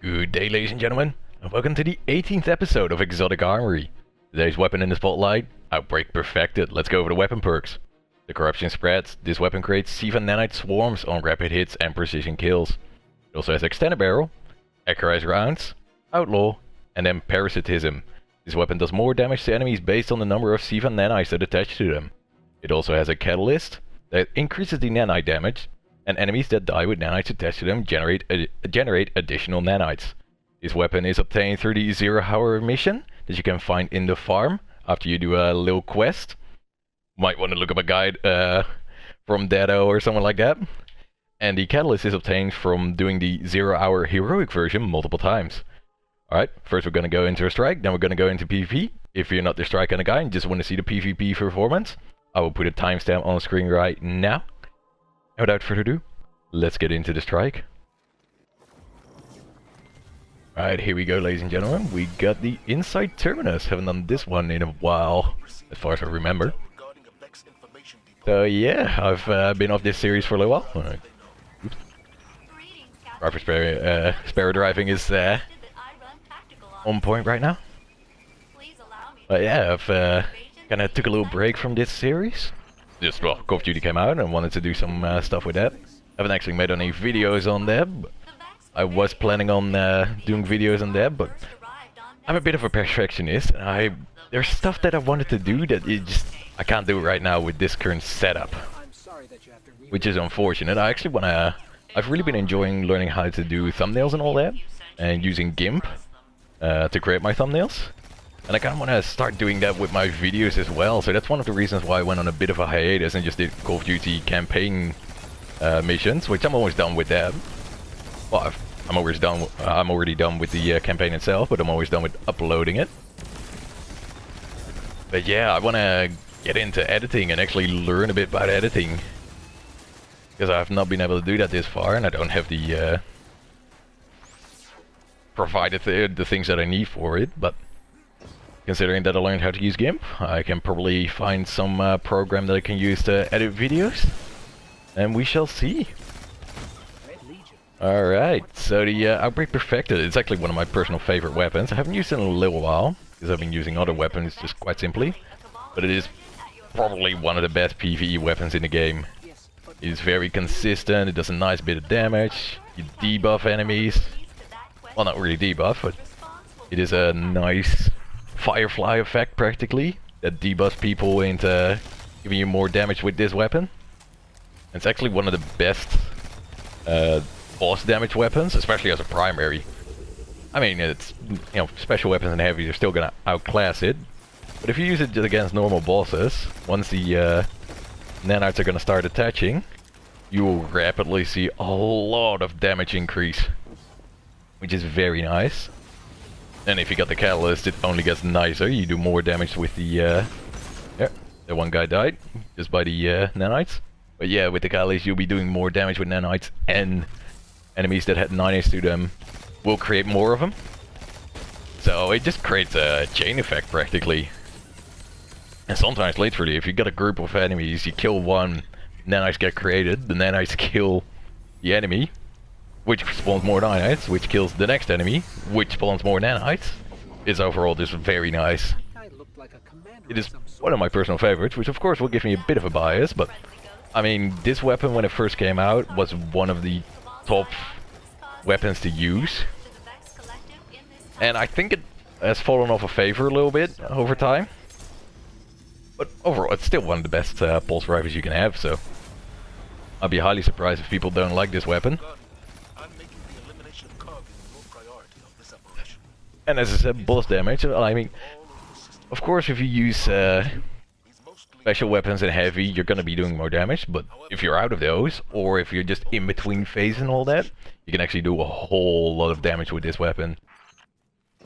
Good day, ladies and gentlemen, and welcome to the 18th episode of Exotic Armory. Today's weapon in the spotlight, Outbreak Perfected. Let's go over the weapon perks. The corruption spreads. This weapon creates SIVA nanite swarms on rapid hits and precision kills. It also has extended barrel, accurized rounds, outlaw, and then parasitism. This weapon does more damage to enemies based on the number of SIVA nanites that attach to them. It also has a catalyst that increases the nanite damage, and enemies that die with nanites attached to them generate additional nanites. This weapon is obtained through the 0-hour mission that you can find in the farm after you do a little quest. Might want to look up a guide from Dado or someone like that. And the catalyst is obtained from doing the 0-hour heroic version multiple times. Alright, first we're going to go into a strike, then we're going to go into PvP. If you're not the strike kind of guy and just want to see the PvP performance, I will put a timestamp on the screen right now. And without further ado, let's get into the strike. Alright, here we go, ladies and gentlemen. We got the inside terminus. Haven't done this one in a while, as far as I remember. So yeah, I've been off this series for a little while. Driver spare driving is on point right now. But yeah, I've kind of took a little break from this series. Just, well, Call of Duty came out and I wanted to do some stuff with that. Haven't actually made any videos on that. I was planning on doing videos on that, but I'm a bit of a perfectionist. And there's stuff that I wanted to do that I can't do right now with this current setup, which is unfortunate. I've really been enjoying learning how to do thumbnails and all that, and using GIMP to create my thumbnails. And I kind of want to start doing that with my videos as well, so that's one of the reasons why I went on a bit of a hiatus and just did Call of Duty campaign missions, which I'm almost done with that. Well, I'm already done with the campaign itself, but I'm always done with uploading it. But yeah, I want to get into editing and actually learn a bit about editing, because I've not been able to do that this far, and I don't have the provided the things that I need for it. But considering that I learned how to use GIMP, I can probably find some program that I can use to edit videos, and we shall see. Alright, so the Outbreak Perfected is actually one of my personal favorite weapons. I haven't used it in a little while, because I've been using other weapons just quite simply. But it is probably one of the best PvE weapons in the game. It is very consistent, it does a nice bit of damage, you debuff enemies. Well, not really debuff, but it is a nice firefly effect practically that debuffs people into giving you more damage with this weapon. It's actually one of the best boss damage weapons, especially as a primary. I mean, it's, you know, special weapons and heavies are still gonna outclass it, but if you use it just against normal bosses, once the nanites are gonna start attaching, you will rapidly see a lot of damage increase, which is very nice. And if you got the catalyst, it only gets nicer. You do more damage with the yeah, that one guy died just by the nanites. But yeah, with the catalyst you'll be doing more damage with nanites, and enemies that had nanites to them will create more of them. So it just creates a chain effect practically. And sometimes literally, if you got a group of enemies, you kill one, nanites get created, the nanites kill the enemy, which spawns more nanites, which kills the next enemy, which spawns more nanites. It's overall just very nice. It is one of my personal favorites, which of course will give me a bit of a bias, but I mean, this weapon when it first came out was one of the top weapons to use. And I think it has fallen off a favor a little bit over time. But overall, it's still one of the best pulse rifles you can have, so I'd be highly surprised if people don't like this weapon. And as I said, boss damage, I mean, of course if you use special weapons and heavy, you're gonna be doing more damage, but if you're out of those, or if you're just in between phase and all that, you can actually do a whole lot of damage with this weapon.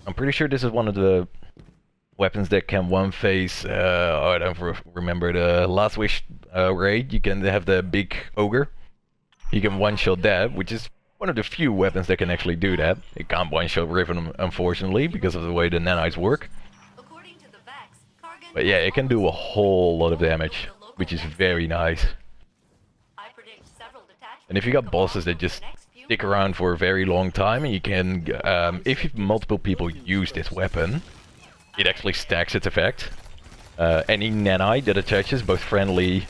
I'm pretty sure this is one of the weapons that can one phase, I don't remember the Last Wish raid. You can have the big ogre, you can one-shot that, which is one of the few weapons that can actually do that. It can't one-shot Riven, unfortunately, because of the way the nanites work. But yeah, it can do a whole lot of damage, which is very nice. And if you got bosses that just stick around for a very long time, and you can, if multiple people use this weapon, it actually stacks its effect. Any nanite that attaches, both friendly,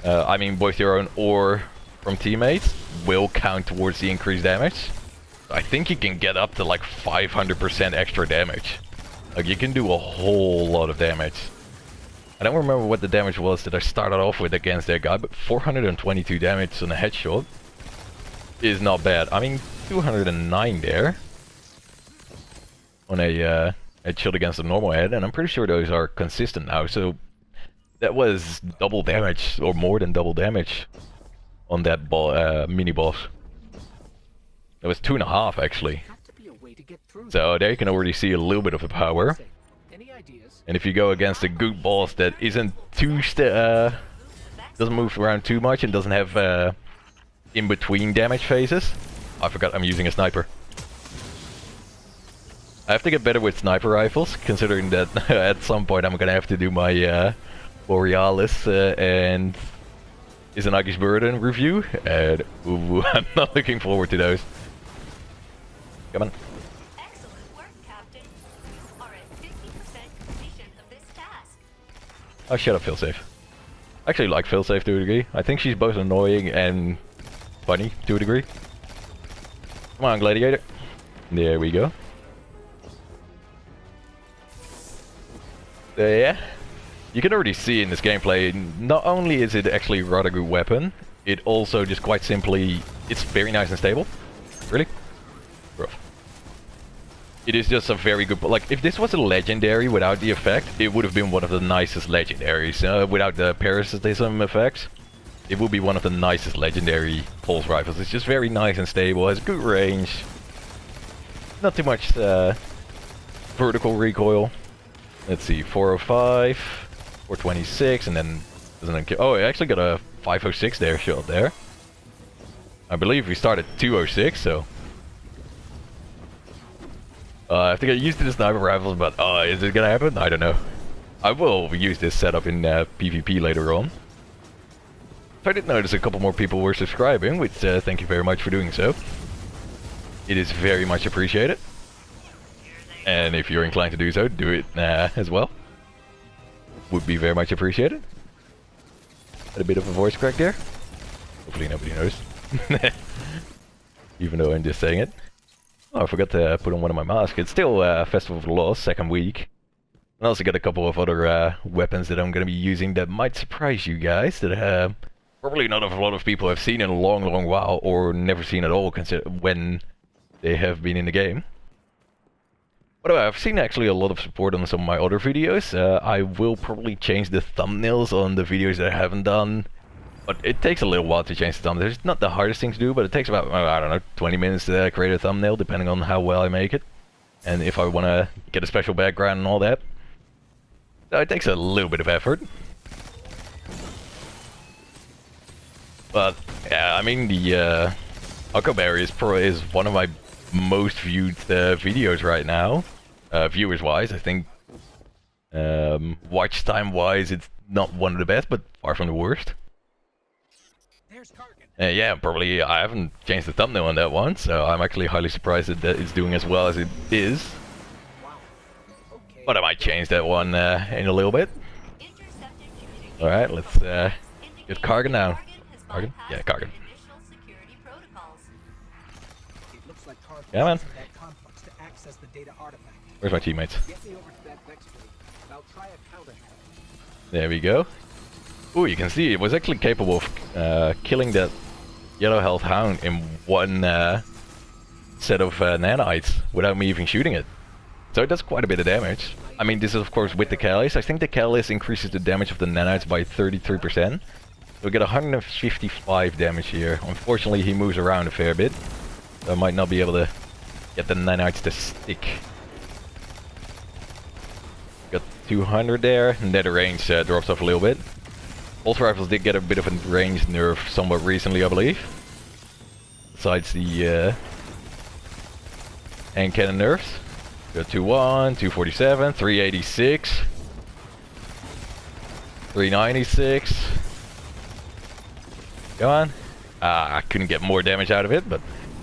I mean both your own or from teammates, will count towards the increased damage. I think you can get up to like 500% extra damage. Like you can do a whole lot of damage. I don't remember what the damage was that I started off with against that guy, but 422 damage on a headshot is not bad. I mean, 209 there on a headshot against a normal head, and I'm pretty sure those are consistent now, so that was double damage, or more than double damage on that mini-boss. That was 2.5 actually. So there you can already see a little bit of the power. And if you go against a good boss that isn't too doesn't move around too much and doesn't have in-between damage phases. I forgot I'm using a sniper. I have to get better with sniper rifles, considering that at some point I'm gonna have to do my Borealis and Izanagi's Burden review, and ooh, I'm not looking forward to those. Come on. Excellent work, Captain. You are at 50% completion of this task. Oh, shut up, Failsafe. I actually like Failsafe to a degree. I think she's both annoying and funny to a degree. Come on, Gladiator. There we go. So yeah, you can already see in this gameplay, not only is it actually a rather good weapon, it also just quite simply, it's very nice and stable. Really? Rough. It is just a very good, like if this was a legendary without the effect, it would have been one of the nicest legendaries. Without the parasitism effects, it would be one of the nicest legendary pulse rifles. It's just very nice and stable, has good range, not too much vertical recoil. Let's see, 405, 426, and then doesn't. Oh, I actually got a 506 there shot there. I believe we started 206, so I have to get used to the sniper rifles. But is it gonna happen? I don't know. I will use this setup in PvP later on. I did notice a couple more people were subscribing, which thank you very much for doing so. It is very much appreciated. And if you're inclined to do so, do it as well. Would be very much appreciated. Had a bit of a voice crack there. Hopefully nobody knows. Even though I'm just saying it. Oh, I forgot to put on one of my masks. It's still Festival of the Lost, second week. I also got a couple of other weapons that I'm going to be using that might surprise you guys. That probably not a lot of people have seen in a long, long while, or never seen at all when they have been in the game. But I've seen actually a lot of support on some of my other videos. I will probably change the thumbnails on the videos that I haven't done. But it takes a little while to change the thumbnails. It's not the hardest thing to do, but it takes about, I don't know, 20 minutes to create a thumbnail, depending on how well I make it. And if I want to get a special background and all that. So it takes a little bit of effort. But, yeah, I mean, the Huckleberry is one of my most viewed videos right now, viewers-wise. I think watch time-wise, it's not one of the best, but far from the worst. Yeah, probably I haven't changed the thumbnail on that one, so I'm actually highly surprised that it's doing as well as it is. But I might change that one in a little bit. Alright, let's get Kargan now. Kargan? Yeah, Kargan. Yeah, man. Where's my teammates? There we go. Ooh, you can see it was actually capable of killing that yellow health hound in one set of nanites without me even shooting it. So it does quite a bit of damage. I mean, this is of course with the catalyst. I think the catalyst increases the damage of the nanites by 33%. So we get 155 damage here. Unfortunately, he moves around a fair bit. So I might not be able to get the nanites to stick. Got 200 there, and then the range drops off a little bit. Pulse rifles did get a bit of a range nerf somewhat recently, I believe. Besides the hand cannon nerfs. Got 2-1, 247, 386, 396. Come on. I couldn't get more damage out of it, but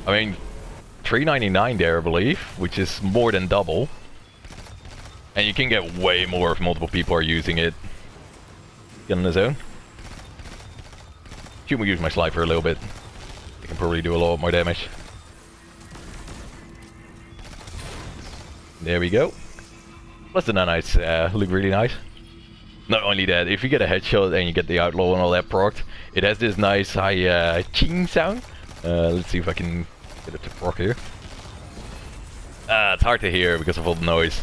I mean, 399 there, I believe, which is more than double. And you can get way more if multiple people are using it. Get in the zone. Should we use my sniper a little bit? I can probably do a lot more damage. There we go. Plus the nanites look really nice. Not only that, if you get a headshot and you get the outlaw and all that procced, it has this nice high ching sound. Let's see if I can get it to proc here. It's hard to hear because of all the noise.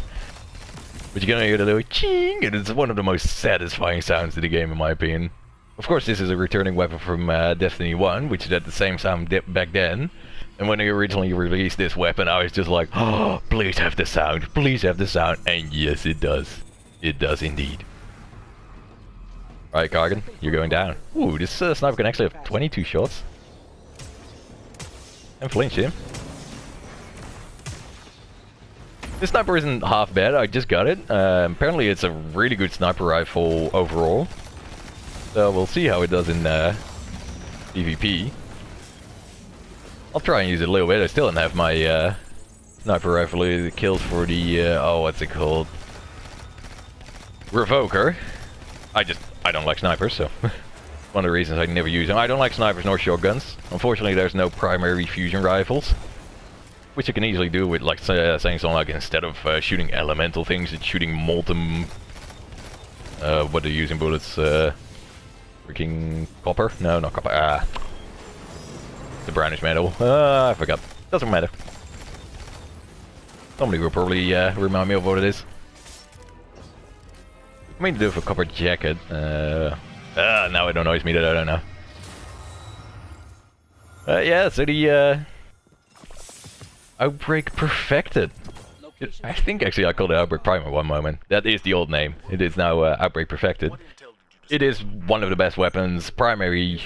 But you're gonna hear the little ching, and it's one of the most satisfying sounds in the game in my opinion. Of course this is a returning weapon from Destiny 1, which had the same sound back then. And when they originally released this weapon, I was just like, oh, please have the sound, please have the sound. And yes, it does. It does indeed. Alright, Kargan, you're going down. Ooh, this sniper can actually have 22 shots. And flinch him. This sniper isn't half bad, I just got it. Apparently it's a really good sniper rifle overall. So we'll see how it does in PvP. I'll try and use it a little bit. I still don't have my sniper rifle kills for the, oh, what's it called? Revoker. I don't like snipers, so one of the reasons I never use them. I don't like snipers nor shotguns. Unfortunately, there's no primary fusion rifles, which you can easily do with, like, saying something like, instead of shooting elemental things, it's shooting molten. What are you using bullets? Freaking copper? No, not copper. The brownish metal. I forgot. Doesn't matter. Somebody will probably remind me of what it is. I mean to do it for copper jacket. Now it annoys me that I don't know. Yeah, so the Outbreak Perfected. I think actually I called it Outbreak Prime at one moment. That is the old name. It is now Outbreak Perfected. It is one of the best weapons, primary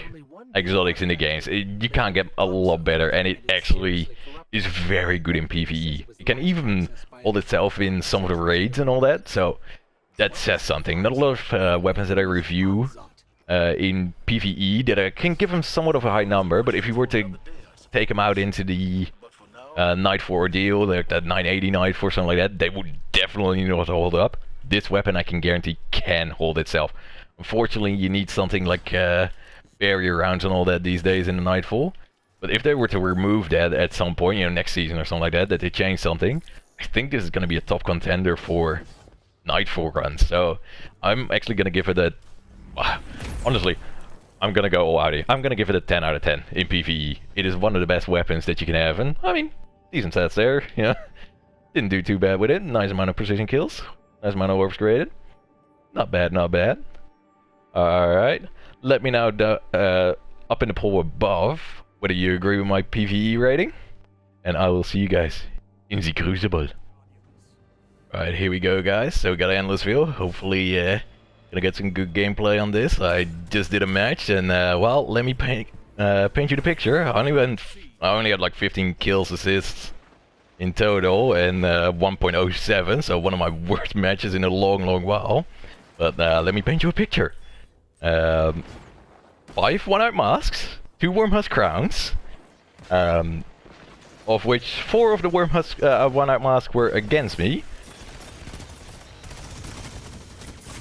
exotics in the games. You can't get a lot better, and it actually is very good in PvE. It can even hold itself in some of the raids and all that, so that says something. Not a lot of weapons that I review in PvE that I can give them somewhat of a high number, but if you were to take them out into the Night 4 ordeal, like that 980 Night 4, something like that, they would definitely not hold up. This weapon I can guarantee can hold itself. Unfortunately, you need something like barrier rounds and all that these days in the Nightfall. But if they were to remove that at some point, you know, next season or something like that they change something, I think this is going to be a top contender for Nightfall runs. So I'm actually going to give it a... honestly, I'm going to go all out here. I'm going to give it a 10 out of 10 in PvE. It is one of the best weapons that you can have, and I mean, decent stats there, you know. Didn't do too bad with it. Nice amount of precision kills. Nice amount of orbs created. Not bad, not bad. Alright. Let me know up in the poll above whether you agree with my PvE rating. And I will see you guys in the Crucible. Alright, here we go, guys. So we got Endless View. Hopefully, gonna get some good gameplay on this. I just did a match, and well, let me paint you the picture. I only had like 15 kills, assists in total, and 1.07. So one of my worst matches in a long, long while. But let me paint you a picture. 5 one-out masks, 2 Wormhusk crowns, of which 4 of the Wormhusk one-out masks were against me,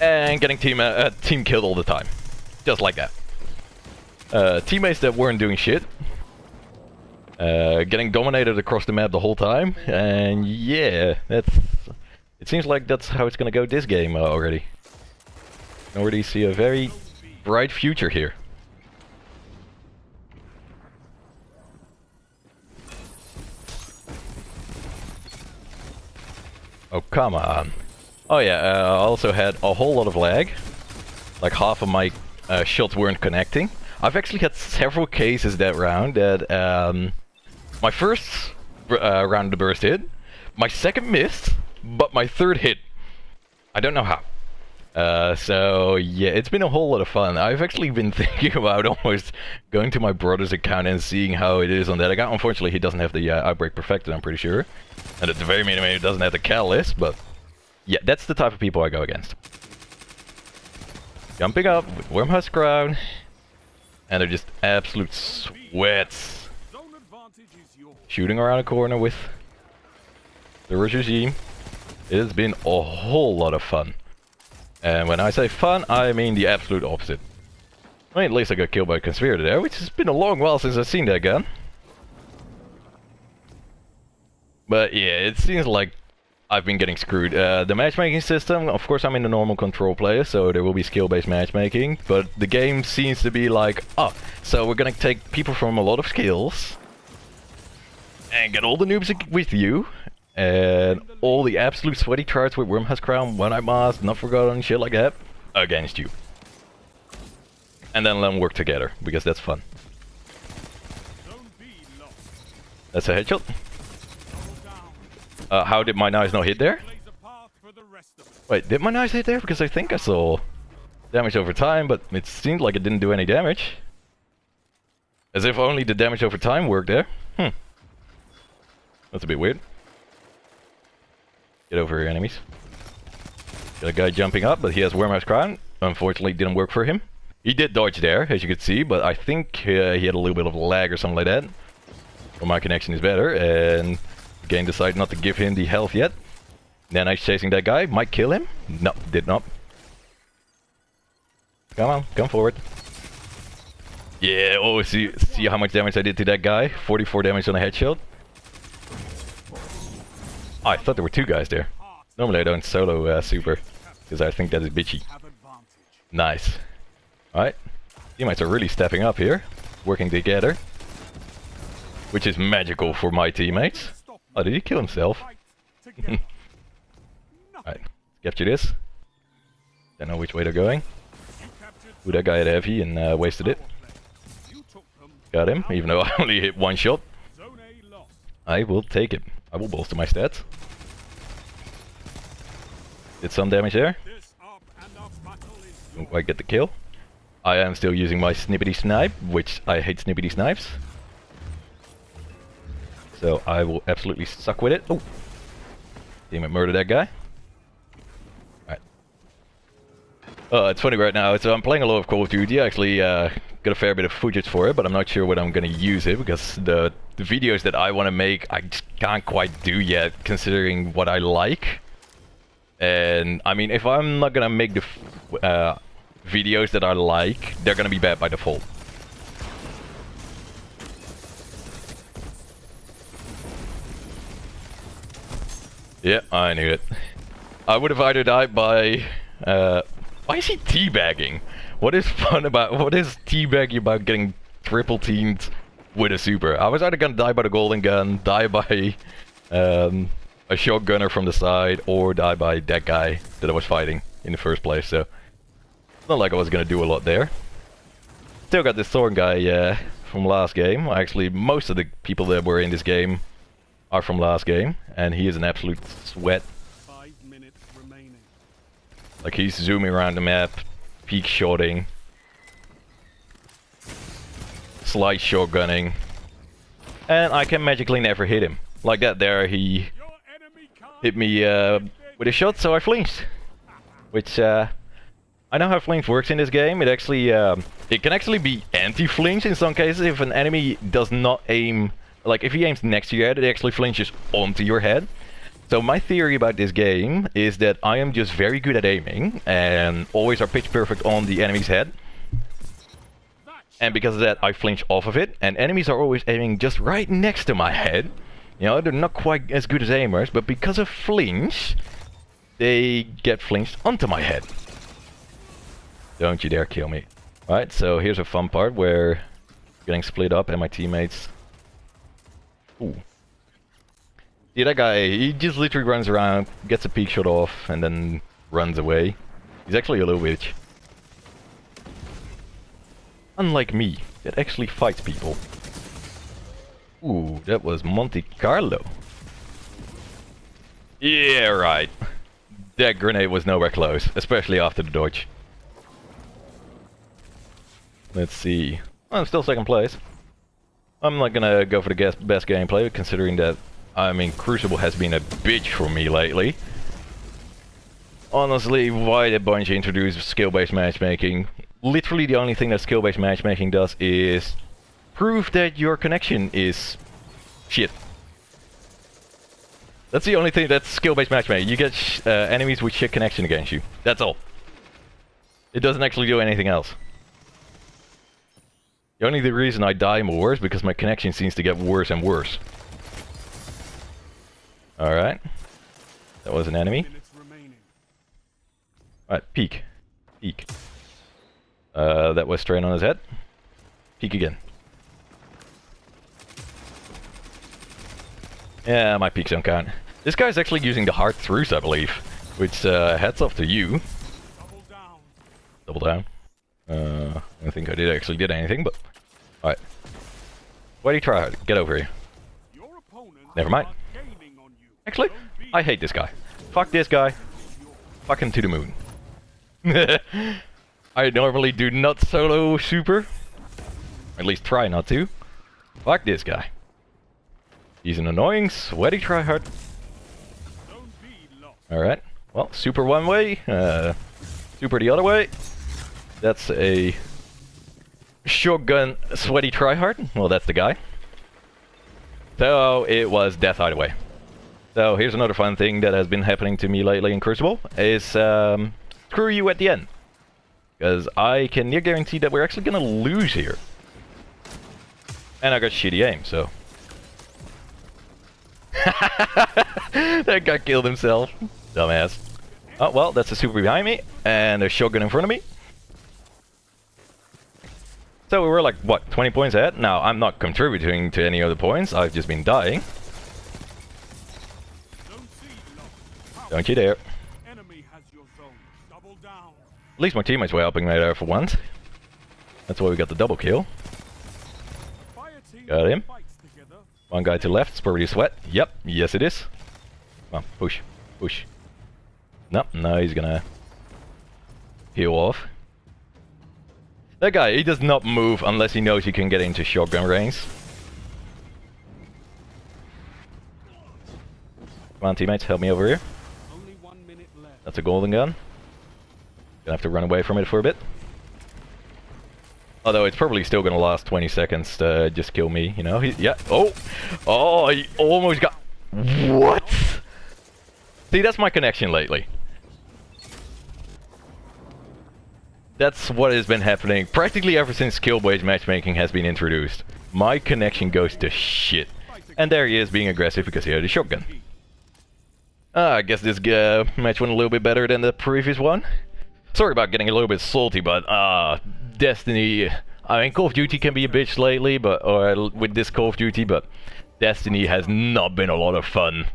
and getting team killed all the time, just like that. Teammates that weren't doing shit, getting dominated across the map the whole time, and yeah, it seems like that's how it's gonna go this game already. I already see a very bright future here. Oh, come on. Oh yeah, I also had a whole lot of lag. Like half of my shots weren't connecting. I've actually had several cases that round that my first round of the burst hit, my second missed, but my third hit. I don't know how. So yeah, it's been a whole lot of fun. I've actually been thinking about almost going to my brother's account and seeing how it is on that account. Unfortunately, he doesn't have the Outbreak Perfected, I'm pretty sure. And at the very minimum, he doesn't have the catalyst, but yeah, that's the type of people I go against. Jumping up with Wormhusk Crown, and they're just absolute sweats. Zone advantage is yours. shooting around a corner with the regime. It has been a whole lot of fun. And when I say fun, I mean the absolute opposite. I mean, at least I got killed by a conspirator there, which has been a long while since I've seen that gun. But yeah, it seems like I've been getting screwed. The matchmaking system, of course I'm in the normal control player, so there will be skill-based matchmaking. But the game seems to be like, oh, so we're gonna take people from a lot of skills and get all the noobs with you. And all the absolute sweaty charts with Wormhouse Crown, One-Eye Mask, Not Forgotten, shit like that, against you. And then let them work together, because that's fun. That's a headshot. How did my knives not hit there? Wait, did my knives hit there? Because I think I saw damage over time, but it seemed like it didn't do any damage. As if only the damage over time worked there. That's a bit weird. Get over here, enemies. Got a guy jumping up, but he has Wormhouse Crown. Unfortunately, it didn't work for him. He did dodge there, as you could see, but I think he had a little bit of lag or something like that. Well, my connection is better, and the game decided not to give him the health yet. Nanites chasing that guy. Might kill him. No, did not. Come on, come forward. Yeah, oh, see how much damage I did to that guy? 44 damage on a headshot. Oh, I thought there were two guys there. Normally I don't solo super, because I think that is bitchy. Nice. Alright. Teammates are really stepping up here, working together. Which is magical for my teammates. Oh, did he kill himself? Alright, let's capture this. Don't know which way they're going. Ooh, that guy had heavy and wasted it. Got him, even though I only hit one shot. I will take it. I will bolster my stats. Did some damage there. Didn't quite get the kill. I am still using my snippety snipe, which I hate snippety snipes. So I will absolutely suck with it. Oh! Teammate murdered that guy. Alright. It's funny right now, so I'm playing a lot of Call of Duty. I actually got a fair bit of footage for it, but I'm not sure when I'm gonna use it, because the videos that I want to make, I just can't quite do yet, considering what I like. And, I mean, if I'm not gonna make the videos that I like, they're gonna be bad by default. Yeah, I knew it. I would have either died by... why is he teabagging? What is teabagging about getting triple teamed with a super? I was either gonna die by the golden gun, die by a shotgunner from the side, or die by that guy that I was fighting in the first place, so... It's not like I was gonna do a lot there. Still got this Thorn guy from last game. Actually, most of the people that were in this game are from last game, and he is an absolute sweat. 5 minutes remaining. Like, he's zooming around the map, peek shotting, slice shotgunning, and I can magically never hit him. Like that there, he hit me with a shot, so I flinched. Which, I know how flinch works in this game. It actually, it can actually be anti-flinch in some cases if an enemy does not aim. Like, if he aims next to your head, it actually flinches onto your head. So my theory about this game is that I am just very good at aiming, and always are pitch perfect on the enemy's head. And because of that, I flinch off of it, and enemies are always aiming just right next to my head. You know, they're not quite as good as aimers, but because of flinch, they get flinched onto my head. Don't you dare kill me. Alright, so here's a fun part where getting split up and my teammates... Ooh. See, that guy, he just literally runs around, gets a peek shot off, and then runs away. He's actually a little bitch. Unlike me, that actually fights people. Ooh, that was Monte Carlo. Yeah, right. That grenade was nowhere close, especially after the dodge. Let's see. I'm still second place. I'm not gonna go for the best gameplay, considering that, I mean, Crucible has been a bitch for me lately. Honestly, why did Bungie introduce skill-based matchmaking? Literally the only thing that skill-based matchmaking does is prove that your connection is Shit. That's the only thing that's skill-based matchmaking. You get enemies with shit connection against you. That's all. It doesn't actually do anything else. The only reason I die more is because my connection seems to get worse and worse. Alright. That was an enemy. Alright, peek. Peek. That was straight on his head. Peek again. Yeah, my peeks don't count. This guy's actually using the hard throughs, I believe. Which, hats off to you. Double down. I don't think I did anything, but... Alright. Why do you try hard? Get over here. Never mind. Actually, I hate this guy. Fuck this guy. Fuck him to the moon. I normally do not solo super. At least try not to. Fuck this guy. He's an annoying, sweaty tryhard. Alright. Well, super one way. Super the other way. That's a shotgun sweaty tryhard. Well, that's the guy. So, it was death either way. So, here's another fun thing that has been happening to me lately in Crucible. Is, screw you at the end. Because I can near guarantee that we're actually gonna lose here. And I got shitty aim, so... That guy killed himself. Dumbass. Oh, well, that's a super behind me. And a shotgun in front of me. So we were like, what, 20 points ahead? Now, I'm not contributing to any of the points. I've just been dying. Don't you dare. At least my teammates were helping me there for once. That's why we got the double kill. Got him. One guy to the left, Spurry Sweat. Yep, yes it is. Come on, push, push. No, he's gonna heal off. That guy, he does not move unless he knows he can get into shotgun range. Come on teammates, help me over here. That's a golden gun. Gonna have to run away from it for a bit. Although it's probably still gonna last 20 seconds to just kill me, you know? Yeah. Oh, he almost got... What? See, that's my connection lately. That's what has been happening practically ever since skill-based matchmaking has been introduced. My connection goes to shit. And there he is being aggressive because he had a shotgun. I guess this match went a little bit better than the previous one. Sorry about getting a little bit salty, but Destiny... I mean, Call of Duty can be a bitch lately, but with this Call of Duty, but Destiny has not been a lot of fun.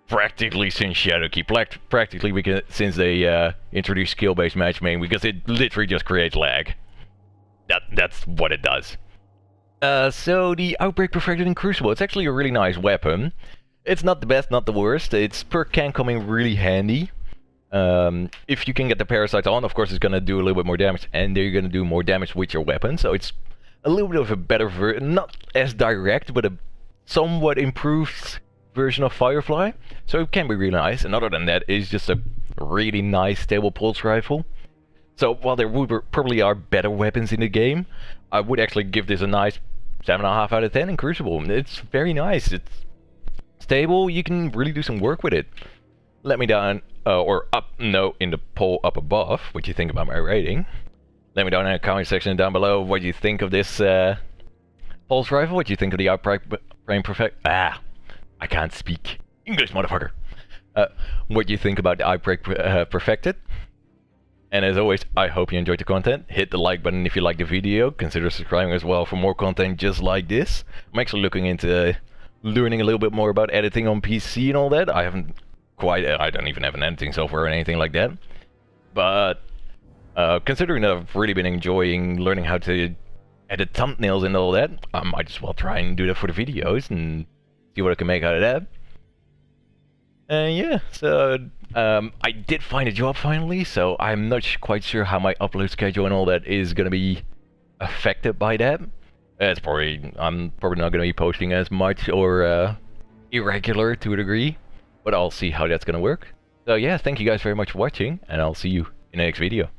Practically since Shadowkey, practically because, since they introduced skill-based matchmaking, because it literally just creates lag. That's what it does. So the Outbreak Perfected in Crucible, it's actually a really nice weapon. It's not the best, not the worst. Its perk can come in really handy. If you can get the parasites on, of course it's gonna do a little bit more damage, and they're gonna do more damage with your weapon, so it's a little bit of a better version, not as direct, but a somewhat improved version of Firefly, so it can be really nice. And other than that, it's just a really nice stable pulse rifle. So while there probably are better weapons in the game, I would actually give this a nice 7.5 out of 10 in Crucible. It's very nice, it's stable, you can really do some work with it. Let me down, or up, no, in the poll up above, what you think about my rating. Let me down in the comment section down below what you think of this pulse rifle, what you think of the Outbreak Perfect. I can't speak English, motherfucker. What you think about the Outbreak Perfected. And as always, I hope you enjoyed the content. Hit the like button if you liked the video. Consider subscribing as well for more content just like this. I'm actually looking into learning a little bit more about editing on PC and all that. I don't even have an editing software or anything like that. But considering that I've really been enjoying learning how to edit thumbnails and all that, I might as well try and do that for the videos and see what I can make out of that. And yeah, so I did find a job finally, so I'm not quite sure how my upload schedule and all that is gonna be affected by that. I'm probably not gonna be posting as much or irregular to a degree, but I'll see how that's gonna work. So yeah, thank you guys very much for watching, and I'll see you in the next video.